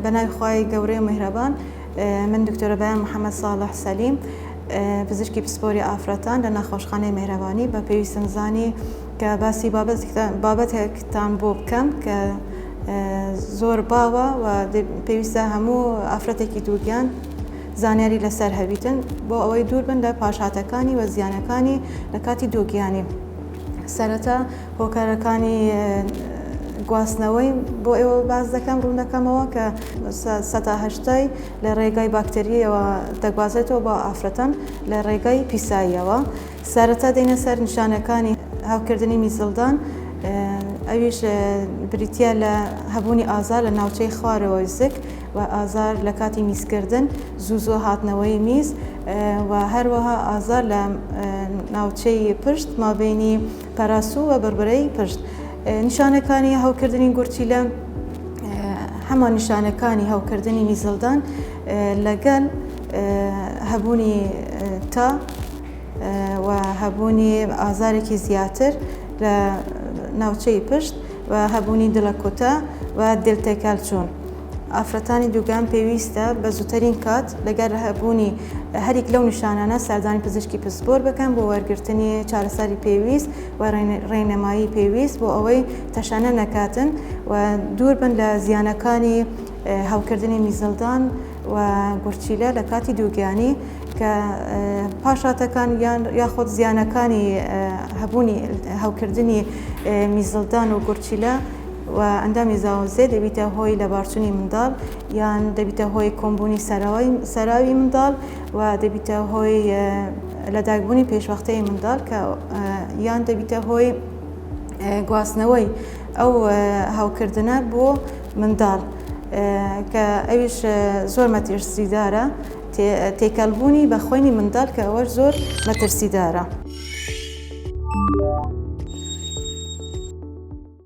بەناوی خوای گەورەی و میهرەبان من دکتۆرە بەیان محەممەد ساڵح سەلیم پزیشکی پسپۆری ئافرەتان لە نەخۆشخانەی میهرەبانی بە پێویستم زانی کە باسی بابەتێکتان بۆ بکەم کە زۆر باوە و پێویستە هەموو ئافرەتێکی دووگیان زانیاری لەسەر هەبیتن بۆ ئەوەی دوور بن لە پاشهاتەکانی و زیانەکانی لە کاتی دووگیانی. سەرەتا هۆکارەکانی گواستنەوەی بۆ ئێوە باز دەکەم ڕوون دەکەمەوە کە 80% لە ڕێگای باکتریەوە دەگوازێتەوە بۆ ئافرەتەن لە ڕێگای پیساییەوە. سەرەتا دێنە سەر نیشانەکانی هاوکردنی میزڵدان، ئەویش بریتە لە هەبوونی ئازار لە ناوچەی خوارەوە زک و ئازار لە کاتی میزکردن، زوو هاتنەوەی میز و هەروەها ئازار لە ناوچەی پشت مابینی پەراسوو و بربرەی پشت. نیشانەکانی هەوکردنی گورچیلە هەمان نیشانەکانی هەوکردنی میزڵدان لەگەڵ هەبوونی تا و هەبوونی ئازارێکی زیاتر لە ناوچەی پشت و هەبوونی دڵەکۆتە و دڵتێکەلچوون. ئافرەتانی دووگان پێویستە بە زووترین کات لەگەر هەبوونی هەریک لەو نیشانانە سەردانی پزیشکی پسپۆر بکەن بۆ وەرگرتنی چارەسەری پێویست و ڕێنەمایی پێویست بۆ ئەوەی تەشانە نەکاتن و دوور بن لە زیانەکانی هەوکردنی میزڵدان و گورچیلە لە کاتی دووگیانی کە پاشاتەکان یاخۆت زیانەکانی هەبوونی هەوکردنی میزڵدان و گورچیلە و ئەندامی زاوزێ دەبیتە هۆی لەبارچوونی منداڵ یان دەبیتە هۆی کۆمبوونی سەراوی منداڵ و دەبیتە هۆی لەدایکبوونی پێشوەختەی منداڵ کە یان دەبیتە هۆی گواستنەوەی ئەو هاوکردنە بۆ منداڵ کە ئەویش زۆر مەترسیدارە، تێکەڵبوونی بە خوێنی منداڵ کە ئەوە زۆر مەترسیدارە.